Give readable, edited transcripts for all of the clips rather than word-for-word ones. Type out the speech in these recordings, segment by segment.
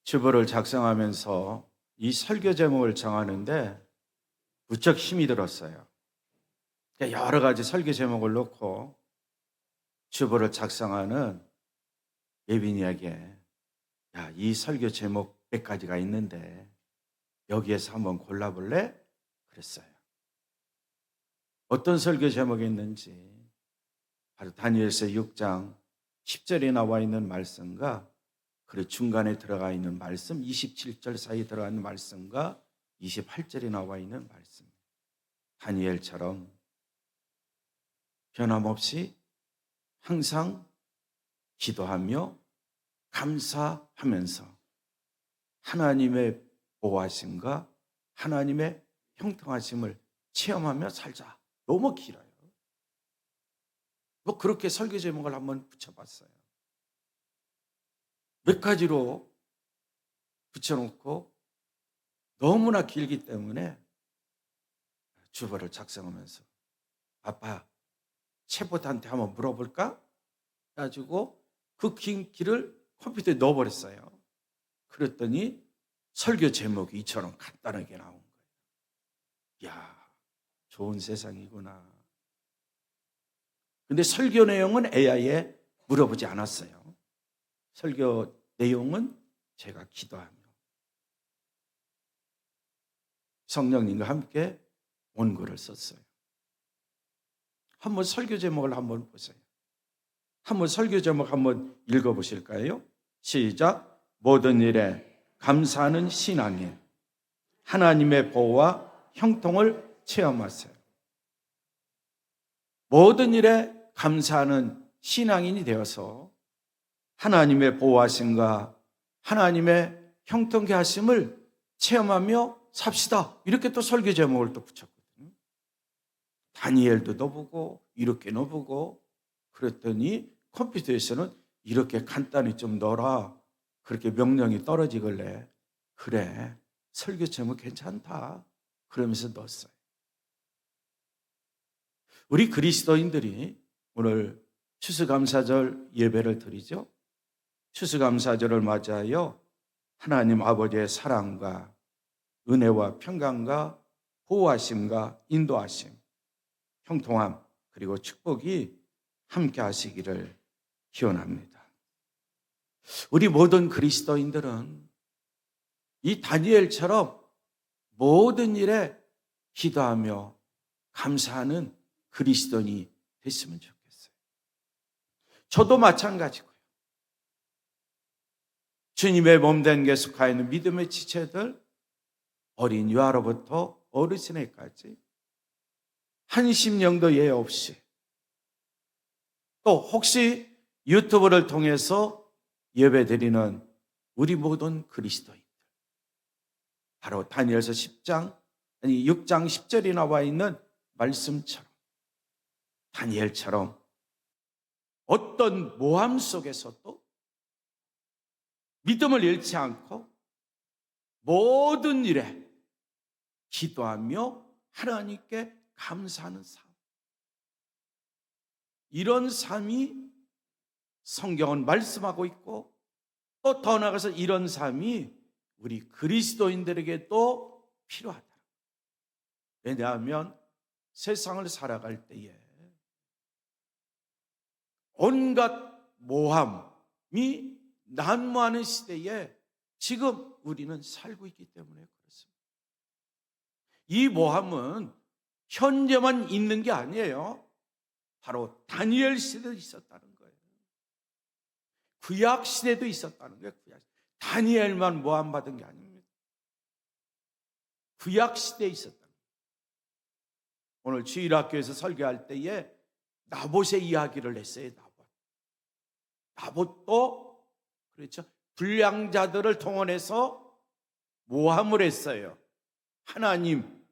주보를 작성하면서 이 설교 제목을 정하는데 무척 힘이 들었어요. 여러 가지 설교 제목을 놓고 주보를 작성하는 예빈이에게 이 설교 제목 몇 가지가 있는데 여기에서 한번 골라볼래? 그랬어요. 어떤 설교 제목이 있는지 바로 다니엘서 6장 10절에 나와 있는 말씀과 그리고 중간에 들어가 있는 말씀 27절 사이에 들어가 있는 말씀과 28절에 나와 있는 말씀. 다니엘처럼 변함없이 항상 기도하며 감사하면서 하나님의 보호하심과 하나님의 형통하심을 체험하며 살자. 너무 길어요. 그렇게 설교 제목을 한번 붙여봤어요. 몇 가지로 붙여놓고 너무나 길기 때문에 주보를 작성하면서 아빠 채보한테 한번 물어볼까? 가지고 그 긴 길을 컴퓨터에 넣어버렸어요. 그랬더니 설교 제목이 이처럼 간단하게 나온 거예요. 이야, 좋은 세상이구나. 근데 설교 내용은 AI에 물어보지 않았어요. 설교 내용은 제가 기도하며 성령님과 함께 원고를 썼어요. 한번 설교 제목을 한번 보세요. 한번 설교 제목 한번 읽어보실까요? 시작. 모든 일에 감사하는 신앙인, 하나님의 보호와 형통을 체험하세요. 모든 일에 감사하는 신앙인이 되어서 하나님의 보호하심과 하나님의 형통케 하심을 체험하며 삽시다. 이렇게 또 설교 제목을 또 붙였거든요. 다니엘도 넣어보고 이렇게 넣어보고 그랬더니 컴퓨터에서는 이렇게 간단히 좀 넣어라. 그렇게 명령이 떨어지길래 그래 설교 제목 괜찮다. 그러면서 넣었어요. 우리 그리스도인들이 오늘 추수감사절 예배를 드리죠. 추수감사절을 맞이하여 하나님 아버지의 사랑과 은혜와 평강과 보호하심과 인도하심, 형통함 그리고 축복이 함께 하시기를 기원합니다. 우리 모든 그리스도인들은 이 다니엘처럼 모든 일에 기도하며 감사하는 그리스도인이 됐으면 좋겠어요. 저도 마찬가지고요. 주님의 몸된 게 속하여 있는 믿음의 지체들, 어린 유아로부터 어르신에까지 한심령도 예외 없이 또 혹시 유튜브를 통해서 예배드리는 우리 모든 그리스도인들, 바로 다니엘서 6장 10절이 나와 있는 말씀처럼 다니엘처럼 어떤 모함 속에서도 믿음을 잃지 않고 모든 일에 기도하며 하나님께 감사하는 삶, 이런 삶이 성경은 말씀하고 있고 또 더 나아가서 이런 삶이 우리 그리스도인들에게도 필요하다. 왜냐하면 세상을 살아갈 때에 온갖 모함이 난무하는 시대에 지금 우리는 살고 있기 때문에 그렇습니다. 이 모함은 현재만 있는 게 아니에요. 바로 다니엘 시대도 있었다는 거예요. 구약 시대도 있었다는 거예요. 다니엘만 모함받은 게 아닙니다. 구약 시대에 있었다는 거예요. 오늘 주일학교에서 설교할 때에 나봇의 이야기를 했어요. 나봇도 그렇죠. 불량자들을 동원해서 모함을 했어요. 하나님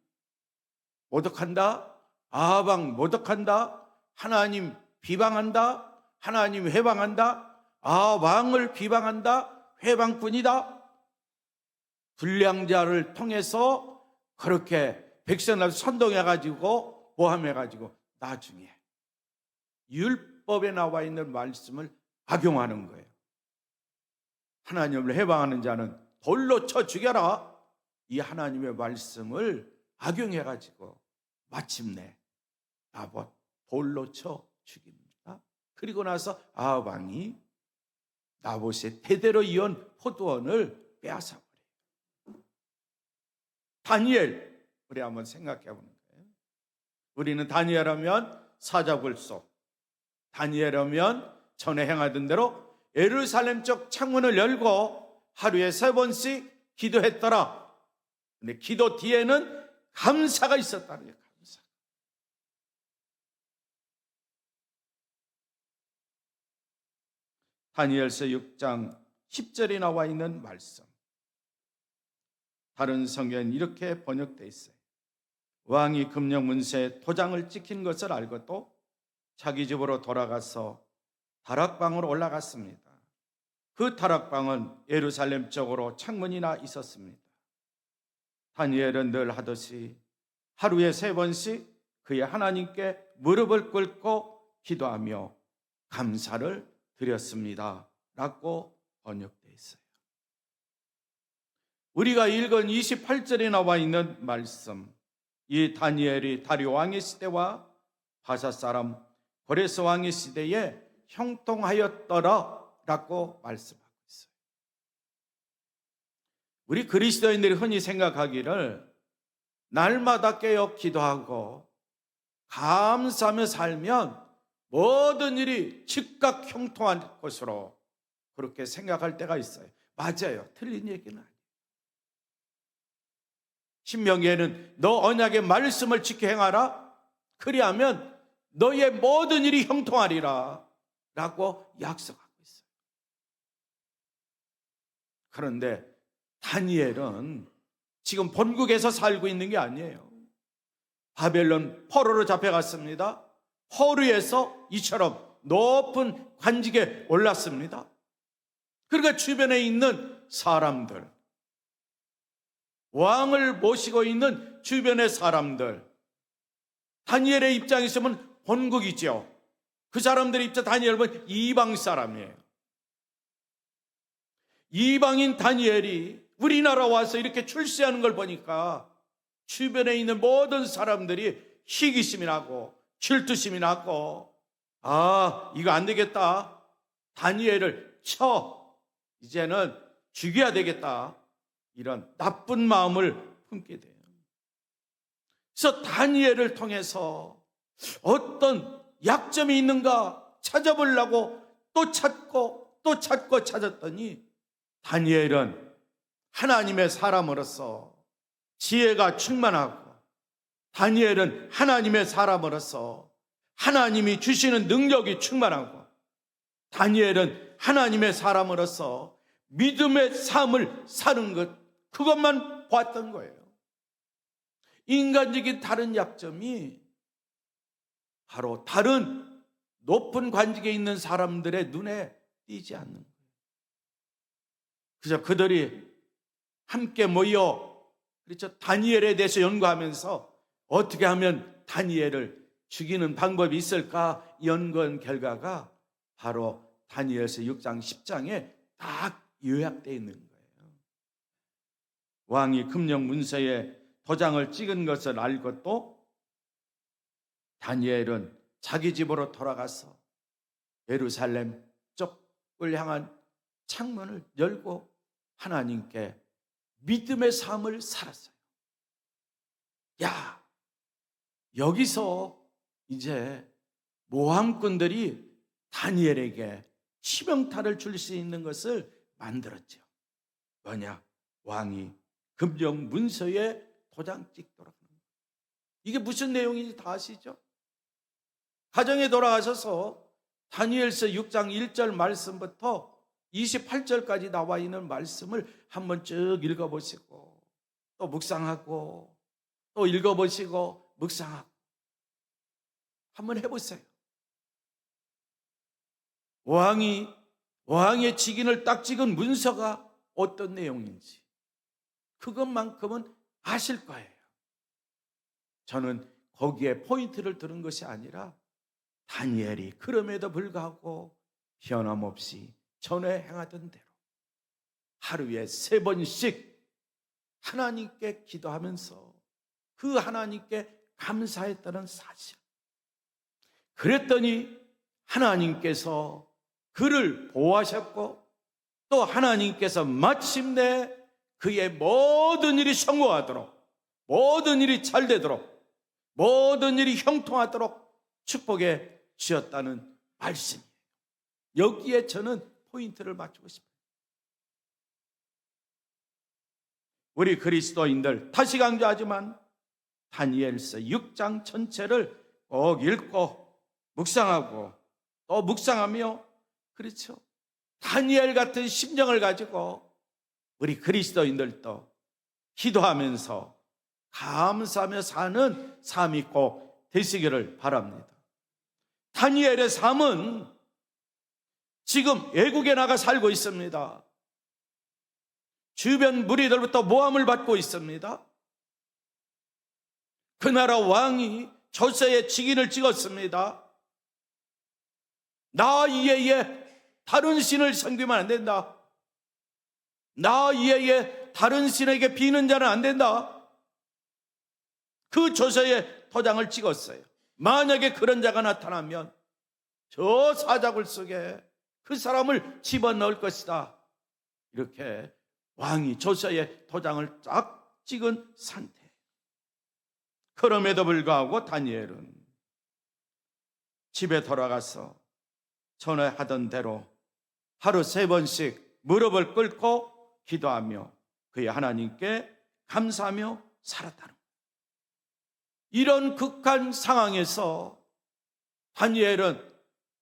모독한다, 아방 모독한다, 하나님 비방한다, 하나님 회방한다, 왕을 비방한다, 회방꾼이다. 불량자를 통해서 그렇게 백성을 선동해가지고 모함해가지고 나중에 율법에 나와 있는 말씀을 악용하는 거예요. 하나님을 해방하는 자는 돌로 쳐 죽여라. 이 하나님의 말씀을 악용해가지고 마침내 나봇 돌로 쳐 죽입니다. 그리고 나서 아합 왕이 나봇의 대대로 이은 포도원을 빼앗아 버려요. 다니엘, 우리 한번 생각해 보는 거예요. 우리는 다니엘 하면 사자굴속, 다니엘 하면 전에 행하던 대로 예루살렘 쪽 창문을 열고 하루에 3번씩 기도했더라. 근데 기도 뒤에는 감사가 있었다는 거예요. 감사. 다니엘서 6장 10절에 나와 있는 말씀, 다른 성경은 이렇게 번역되어 있어요. 왕이 금령 문서에 도장을 찍힌 것을 알고 또 자기 집으로 돌아가서 다락방으로 올라갔습니다. 그 다락방은 예루살렘 쪽으로 창문이나 있었습니다. 다니엘은 늘 하듯이 하루에 3번씩 그의 하나님께 무릎을 꿇고 기도하며 감사를 드렸습니다 라고 번역되어 있어요. 우리가 읽은 28절에 나와 있는 말씀, 이 다니엘이 다리오 왕의 시대와 바사 사람 고레스 왕의 시대에 형통하였더라 라고 말씀하고 있어요. 우리 그리스도인들이 흔히 생각하기를 날마다 깨어 기도하고 감사하며 살면 모든 일이 즉각 형통한 것으로 그렇게 생각할 때가 있어요. 맞아요. 틀린 얘기는 아니에요. 신명기에는 너 언약의 말씀을 지켜 행하라. 그리하면 너의 모든 일이 형통하리라 라고 약속하고 있어요. 그런데 다니엘은 지금 본국에서 살고 있는 게 아니에요. 바벨론 포로로 잡혀갔습니다. 포로에서 이처럼 높은 관직에 올랐습니다. 그러니까 주변에 있는 사람들, 왕을 모시고 있는 주변의 사람들, 다니엘의 입장에서 보면 본국이죠. 그 사람들의 입장, 다니엘은 이방 사람이에요. 이방인 다니엘이 우리나라 와서 이렇게 출세하는 걸 보니까 주변에 있는 모든 사람들이 시기심이 나고 질투심이 나고, 아, 이거 안 되겠다, 다니엘을 이제는 죽여야 되겠다, 이런 나쁜 마음을 품게 돼요. 그래서 다니엘을 통해서 어떤 약점이 있는가 찾아보려고 또 찾고 또 찾고 찾았더니, 다니엘은 하나님의 사람으로서 지혜가 충만하고, 다니엘은 하나님의 사람으로서 하나님이 주시는 능력이 충만하고, 다니엘은 하나님의 사람으로서 믿음의 삶을 사는 것, 그것만 봤던 거예요. 인간적인 다른 약점이 바로 다른 높은 관직에 있는 사람들의 눈에 띄지 않는 거예요. 그래서 그들이 함께 모여, 그렇죠, 다니엘에 대해서 연구하면서 어떻게 하면 다니엘을 죽이는 방법이 있을까 연구한 결과가 바로 다니엘서 6장 10장에 딱 요약되어 있는 거예요. 왕이 금령 문서에 도장을 찍은 것을 알고 또 다니엘은 자기 집으로 돌아가서 예루살렘 쪽을 향한 창문을 열고 하나님께 믿음의 삶을 살았어요. 야, 여기서 이제 모함꾼들이 다니엘에게 치명타를 줄 수 있는 것을 만들었죠. 뭐냐? 왕이 금령 문서에 도장 찍도록 하는 거예요. 이게 무슨 내용인지 다 아시죠? 가정에 돌아가셔서 다니엘서 6장 1절 말씀부터 28절까지 나와 있는 말씀을 한번 쭉 읽어보시고 또 묵상하고 또 읽어보시고 묵상하고 한번 해보세요. 왕의 직인을 딱 찍은 문서가 어떤 내용인지 그것만큼은 아실 거예요. 저는 거기에 포인트를 두는 것이 아니라 다니엘이 그럼에도 불구하고 변함없이 전에 행하던 대로 하루에 3번씩 하나님께 기도하면서 그 하나님께 감사했다는 사실. 그랬더니 하나님께서 그를 보호하셨고 또 하나님께서 마침내 그의 모든 일이 성공하도록, 모든 일이 잘 되도록, 모든 일이 형통하도록 축복해 주셨다는 말씀이에요. 여기에 저는 포인트를 맞추고 싶어요. 우리 그리스도인들, 다시 강조하지만 다니엘서 6장 전체를 꼭 읽고 묵상하고 또 묵상하며, 그렇죠, 다니엘 같은 심정을 가지고 우리 그리스도인들도 기도하면서 감사하며 사는 삶이 꼭 되시기를 바랍니다. 다니엘의 삶은 지금 외국에 나가 살고 있습니다. 주변 무리들부터 모함을 받고 있습니다. 그 나라 왕이 조세에 직인을 찍었습니다. 나 이외에 다른 신을 섬기면 안 된다. 나 이외에 다른 신에게 비는 자는 안 된다. 그 조서에 도장을 찍었어요. 만약에 그런 자가 나타나면 저 사자굴 속에 그 사람을 집어넣을 것이다. 이렇게 왕이 조서에 도장을 쫙 찍은 상태. 그럼에도 불구하고 다니엘은 집에 돌아가서 전에 대로 하루 3번씩 무릎을 꿇고 기도하며 그의 하나님께 감사하며 살았다는 거예요. 이런 극한 상황에서 다니엘은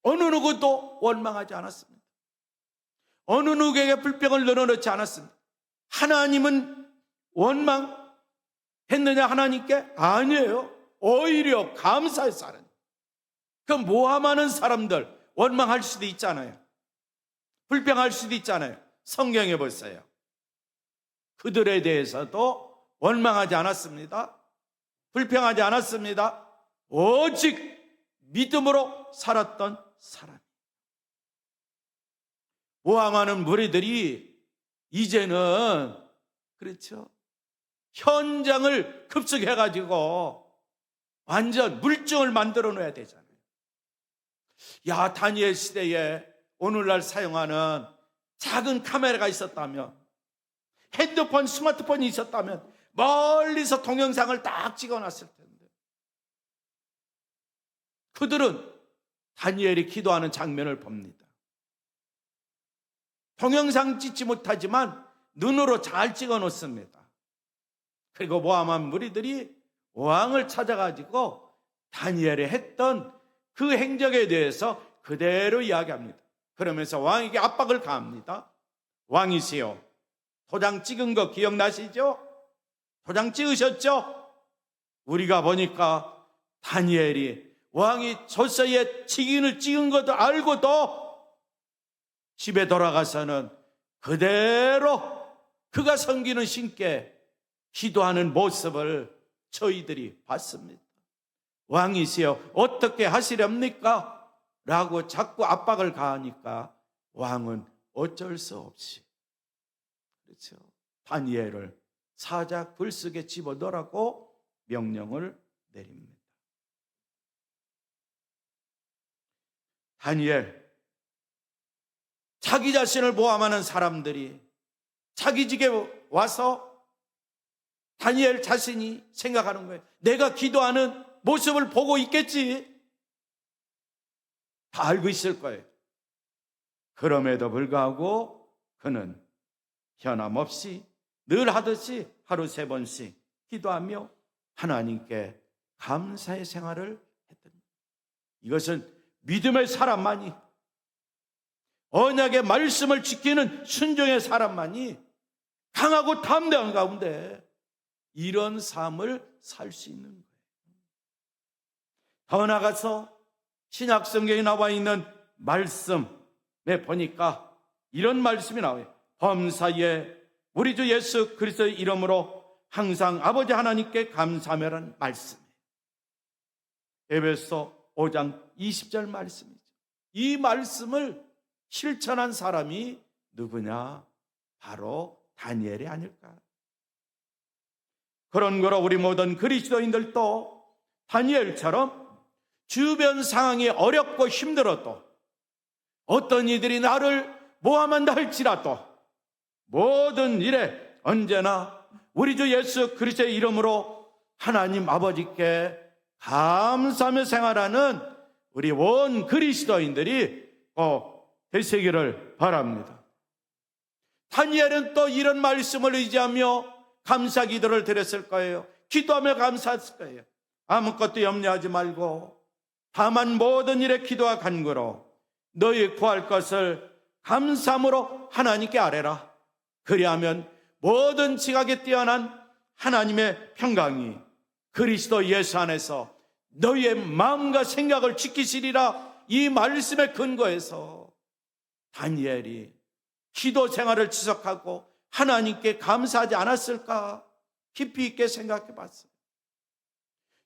어느 누구도 원망하지 않았습니다. 어느 누구에게 불평을 늘어놓지 않았습니다. 하나님은 원망했느냐 하나님께? 아니에요. 오히려 감사해서 살아요. 그 모함하는 사람들 원망할 수도 있잖아요. 불평할 수도 있잖아요. 성경에 보세요. 그들에 대해서도 원망하지 않았습니다. 불평하지 않았습니다. 오직 믿음으로 살았던 사람. 모함하는 무리들이 이제는, 그렇죠, 현장을 급습해가지고 완전 물증을 만들어 놓아야 되잖아요. 야, 다니엘 시대에 오늘날 사용하는 작은 카메라가 있었다면, 핸드폰, 스마트폰이 있었다면 멀리서 동영상을 딱 찍어놨을 텐데, 그들은 다니엘이 기도하는 장면을 봅니다. 동영상 찍지 못하지만 눈으로 잘 찍어놓습니다. 그리고 모함한 무리들이 왕을 찾아가지고 다니엘이 했던 그 행적에 대해서 그대로 이야기합니다. 그러면서 왕에게 압박을 가합니다. 왕이시여, 도장 찍은 거 기억나시죠? 도장 찍으셨죠? 우리가 보니까 다니엘이 왕이 조서에 직인을 찍은 것도 알고도 집에 돌아가서는 그대로 그가 섬기는 신께 기도하는 모습을 저희들이 봤습니다. 왕이시여, 어떻게 하시렵니까? 라고 자꾸 압박을 가하니까 왕은 어쩔 수 없이, 그렇죠, 다니엘을 사자 굴속에 집어넣으라고 명령을 내립니다. 다니엘, 자기 자신을 모함하는 사람들이 자기 집에 와서 다니엘 자신이 생각하는 거예요. 내가 기도하는 모습을 보고 있겠지. 다 알고 있을 거예요. 그럼에도 불구하고 그는 변함없이 늘 하듯이 하루 3번씩 기도하며 하나님께 감사의 생활을 했더니, 이것은 믿음의 사람만이, 언약의 말씀을 지키는 순종의 사람만이 강하고 담대한 가운데 이런 삶을 살 수 있는 거예요. 더 나아가서 신약 성경에 나와 있는 말씀에 보니까 이런 말씀이 나와요. 범사에 우리 주 예수 그리스도의 이름으로 항상 아버지 하나님께 감사하며라는 말씀이에요. 에베소 5장 20절 말씀이죠. 이 말씀을 실천한 사람이 누구냐? 바로 다니엘이 아닐까. 그런 거로 우리 모든 그리스도인들도 다니엘처럼 주변 상황이 어렵고 힘들어도 어떤 이들이 나를 모함한다 할지라도 모든 일에 언제나 우리 주 예수 그리스도의 이름으로 하나님 아버지께 감사하며 생활하는 우리 온 그리스도인들이 꼭 되시기를 바랍니다. 다니엘은 또 이런 말씀을 의지하며 감사 기도를 드렸을 거예요. 기도하며 감사했을 거예요. 아무것도 염려하지 말고 다만 모든 일에 기도와 간구로 너희 구할 것을 감사함으로 하나님께 아뢰라. 그리하면 모든 지각에 뛰어난 하나님의 평강이 그리스도 예수 안에서 너희의 마음과 생각을 지키시리라. 이 말씀에 근거해서 다니엘이 기도 생활을 지속하고 하나님께 감사하지 않았을까 깊이 있게 생각해 봤어요.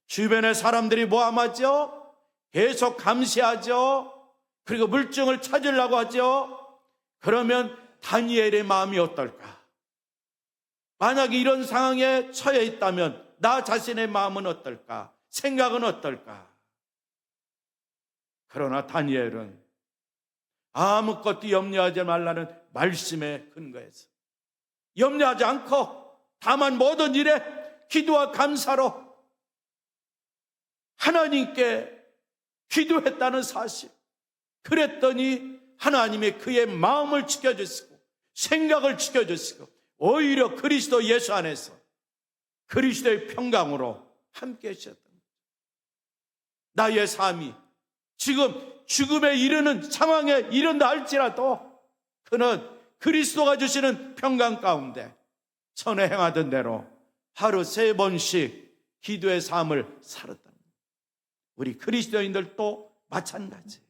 주변의 사람들이 모함하죠. 계속 감시하죠. 그리고 물증을 찾으려고 하죠. 그러면 다니엘의 마음이 어떨까? 만약에 이런 상황에 처해 있다면 나 자신의 마음은 어떨까? 생각은 어떨까? 그러나 다니엘은 아무것도 염려하지 말라는 말씀에 근거해서 염려하지 않고 다만 모든 일에 기도와 감사로 하나님께 기도했다는 사실. 그랬더니 하나님이 그의 마음을 지켜주시고 생각을 지켜주시고 오히려 그리스도 예수 안에서 그리스도의 평강으로 함께 하셨다. 나의 삶이 지금 죽음에 이르는 상황에 이른다 할지라도 그는 그리스도가 주시는 평강 가운데 전에 행하던 대로 하루 3번씩 기도의 삶을 살았다. 우리 그리스도인들도 마찬가지예요.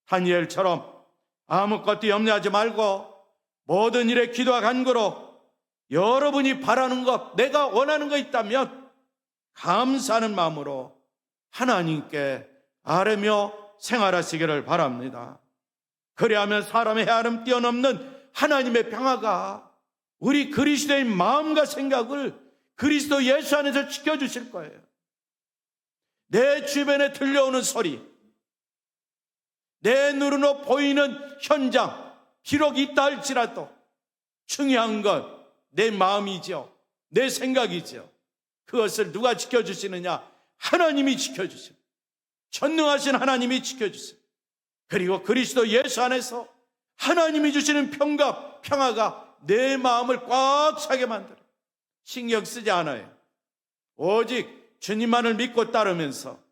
다니엘처럼 아무것도 염려하지 말고 모든 일에 기도와 간구로 여러분이 바라는 것, 내가 원하는 것 있다면 감사하는 마음으로 하나님께 아뢰며 생활하시기를 바랍니다. 그리하면 사람의 헤아림 뛰어넘는 하나님의 평화가 우리 그리스도의 마음과 생각을 그리스도 예수 안에서 지켜주실 거예요. 내 주변에 들려오는 소리, 내 눈으로 보이는 현장, 비록 있다 할지라도 중요한 건 내 마음이죠. 내 생각이죠. 그것을 누가 지켜주시느냐? 하나님이 지켜주세요. 전능하신 하나님이 지켜주세요. 그리고 그리스도 예수 안에서 하나님이 주시는 평화가 내 마음을 꽉 차게 만들어요. 신경 쓰지 않아요. 오직 주님만을 믿고 따르면서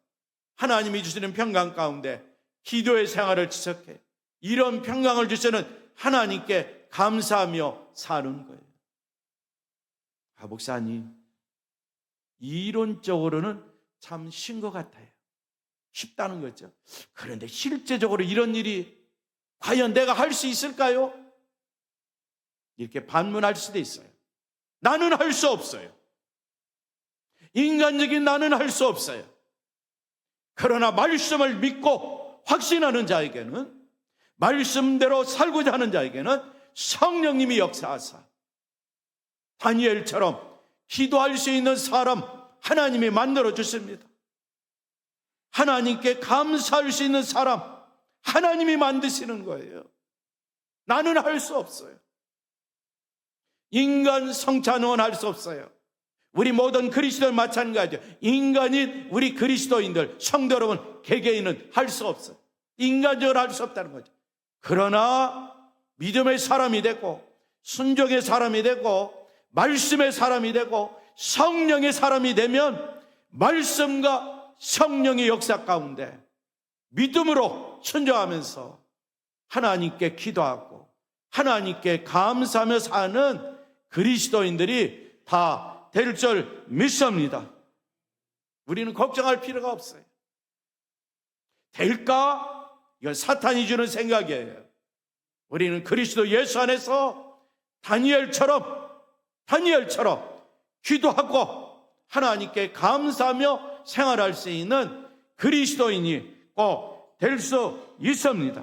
하나님이 주시는 평강 가운데 기도의 생활을 지속해 이런 평강을 주시는 하나님께 감사하며 사는 거예요. 목사님, 이론적으로는 참 쉬운 것 같아요. 쉽다는 거죠. 그런데 실제적으로 이런 일이 과연 내가 할 수 있을까요? 이렇게 반문할 수도 있어요. 나는 할 수 없어요. 인간적인 나는 할 수 없어요. 그러나 말씀을 믿고 확신하는 자에게는, 말씀대로 살고자 하는 자에게는 성령님이 역사하사 다니엘처럼 기도할 수 있는 사람 하나님이 만들어 주십니다. 하나님께 감사할 수 있는 사람 하나님이 만드시는 거예요. 나는 할 수 없어요. 인간 성찬은 할 수 없어요. 우리 모든 그리스도인 마찬가지예요. 인간인 우리 그리스도인들, 성도 여러분, 개개인은 할 수 없어요. 인간적으로 할 수 없다는 거죠. 그러나 믿음의 사람이 되고 순종의 사람이 되고 말씀의 사람이 되고 성령의 사람이 되면 말씀과 성령의 역사 가운데 믿음으로 순종하면서 하나님께 기도하고 하나님께 감사하며 사는 그리스도인들이 다 될 줄 믿습니다. 우리는 걱정할 필요가 없어요. 될까? 이건 사탄이 주는 생각이에요. 우리는 그리스도 예수 안에서 다니엘처럼 기도하고 하나님께 감사하며 생활할 수 있는 그리스도인이 꼭 될 수 있습니다.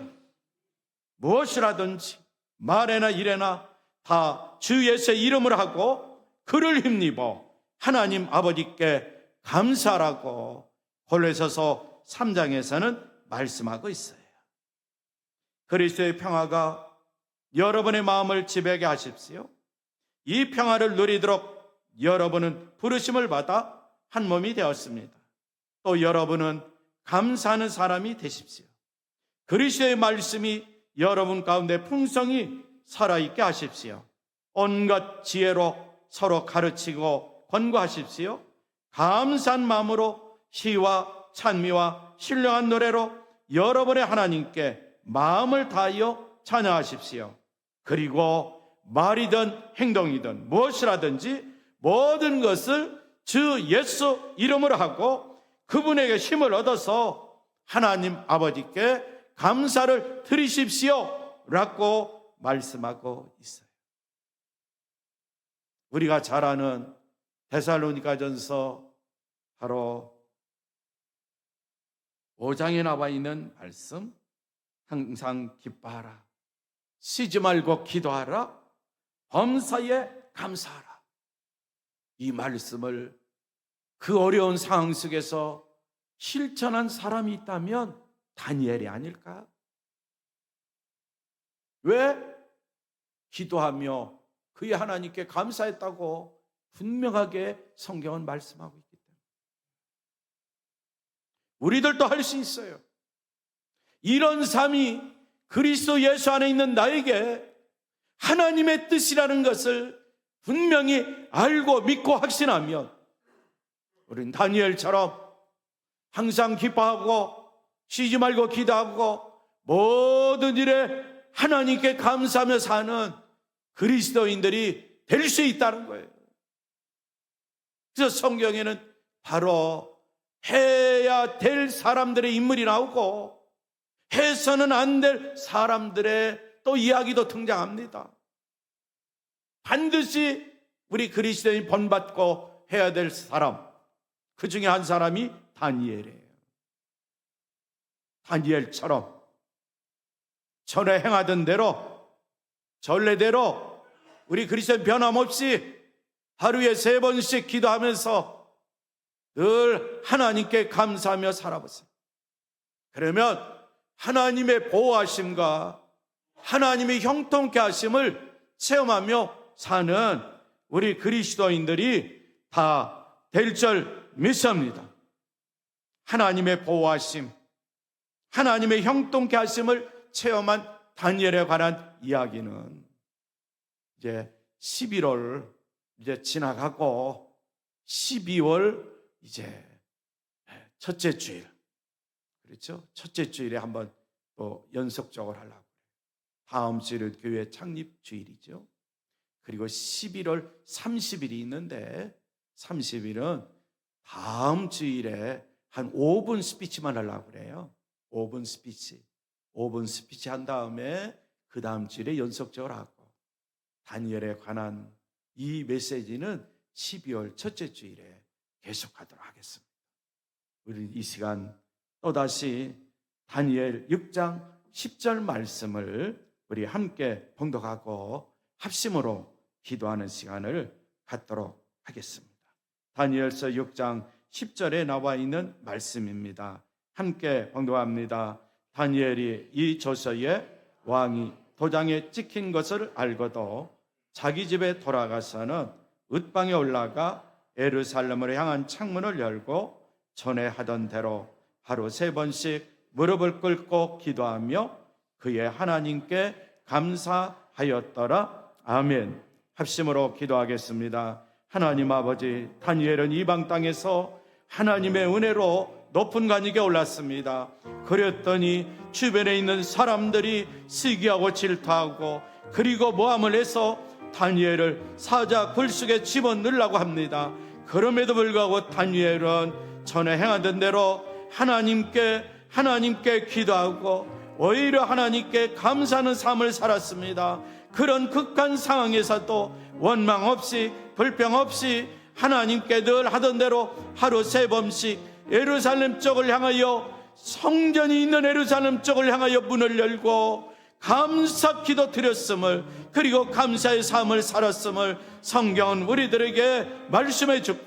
무엇이라든지 말에나 일에나 다 주 예수의 이름을 하고 그를 힘입어 하나님 아버지께 감사하라고 골로새서 3장에서는 말씀하고 있어요. 그리스도의 평화가 여러분의 마음을 지배하게 하십시오. 이 평화를 누리도록 여러분은 부르심을 받아 한 몸이 되었습니다. 또 여러분은 감사하는 사람이 되십시오. 그리스도의 말씀이 여러분 가운데 풍성히 살아있게 하십시오. 온갖 지혜로 서로 가르치고 권고하십시오. 감사한 마음으로 시와 찬미와 신령한 노래로 여러분의 하나님께 마음을 다하여 찬양하십시오. 그리고 말이든 행동이든 무엇이라든지 모든 것을 주 예수 이름으로 하고 그분에게 힘을 얻어서 하나님 아버지께 감사를 드리십시오 라고 말씀하고 있어요. 우리가 잘 아는 데살로니가전서 바로 5장에 나와 있는 말씀, 항상 기뻐하라, 쉬지 말고 기도하라, 범사에 감사하라. 이 말씀을 그 어려운 상황 속에서 실천한 사람이 있다면 다니엘이 아닐까? 왜? 기도하며 그의 하나님께 감사했다고 분명하게 성경은 말씀하고 있기 때문에 우리들도 할 수 있어요. 이런 삶이 그리스도 예수 안에 있는 나에게 하나님의 뜻이라는 것을 분명히 알고 믿고 확신하면 우리는 다니엘처럼 항상 기뻐하고 쉬지 말고 기도하고 모든 일에 하나님께 감사하며 사는 그리스도인들이 될 수 있다는 거예요. 그래서 성경에는 바로 해야 될 사람들의 인물이 나오고 해서는 안 될 사람들의 또 이야기도 등장합니다. 반드시 우리 그리스도인이 본받고 해야 될 사람, 그 중에 한 사람이 다니엘이에요. 다니엘처럼 전에 행하던 대로 전례대로 우리 그리스도인 변함없이 하루에 3번씩 기도하면서 늘 하나님께 감사하며 살아보세요. 그러면 하나님의 보호하심과 하나님의 형통케 하심을 체험하며 사는 우리 그리스도인들이 다 될 줄 믿습니다. 하나님의 보호하심, 하나님의 형통케 하심을 체험한 다니엘에 관한 이야기는 이제 11월 이제 지나가고 12월 이제 첫째 주일, 그렇죠? 첫째 주일에 한번 또 연속적으로 하려고. 다음 주일은 교회 창립 주일이죠. 그리고 11월 30일이 있는데 30일은 다음 주일에 한 5분 스피치만 하려고 그래요. 5분 스피치 한 다음에 그 다음 주일에 연속적으로 하고, 다니엘에 관한 이 메시지는 12월 첫째 주일에 계속하도록 하겠습니다. 우리 이 시간 또다시 다니엘 6장 10절 말씀을 우리 함께 봉독하고 합심으로 기도하는 시간을 갖도록 하겠습니다. 다니엘서 6장 10절에 나와 있는 말씀입니다. 함께 봉독합니다. 다니엘이 이 조서에 왕이 도장에 찍힌 것을 알고도 자기 집에 돌아가서는 윗방에 올라가 예루살렘으로 향한 창문을 열고 전에 하던 대로 하루 3번씩 무릎을 꿇고 기도하며 그의 하나님께 감사하였더라. 아멘. 합심으로 기도하겠습니다. 하나님 아버지, 다니엘은 이방 땅에서 하나님의 은혜로 높은 관직에 올랐습니다. 그랬더니 주변에 있는 사람들이 시기하고 질투하고 그리고 모함을 해서 다니엘을 사자 굴속에 집어넣으려고 합니다. 그럼에도 불구하고 다니엘은 전에 행하던 대로 하나님께 기도하고 오히려 하나님께 감사하는 삶을 살았습니다. 그런 극한 상황에서도 원망 없이 불평 없이 하나님께 늘 하던 대로 하루 3번씩 예루살렘 쪽을 향하여, 성전이 있는 예루살렘 쪽을 향하여 문을 열고 감사 기도 드렸음을, 그리고 감사의 삶을 살았음을 성경은 우리들에게 말씀해 주고,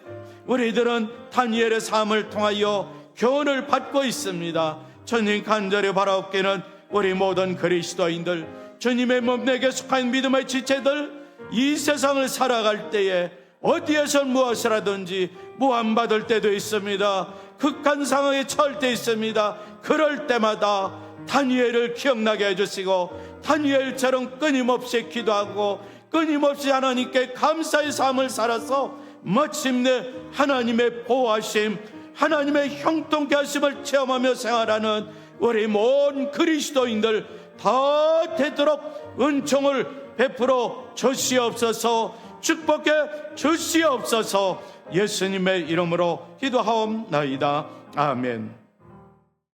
우리들은 다니엘의 삶을 통하여 교훈을 받고 있습니다. 주님 간절히 바라옵기는 우리 모든 그리스도인들, 주님의 몸에게 속한 믿음의 지체들, 이 세상을 살아갈 때에 어디에서 무엇을 하든지 무함받을 때도 있습니다. 극한 상황에 처할 때 있습니다. 그럴 때마다 다니엘을 기억나게 해주시고, 다니엘처럼 끊임없이 기도하고 끊임없이 하나님께 감사의 삶을 살아서 마침내 하나님의 보호하심, 하나님의 형통케 하심을 체험하며 생활하는 우리 모든 그리스도인들 다 되도록 은총을 베풀어 주시옵소서, 축복해 주시옵소서. 예수님의 이름으로 기도하옵나이다. 아멘.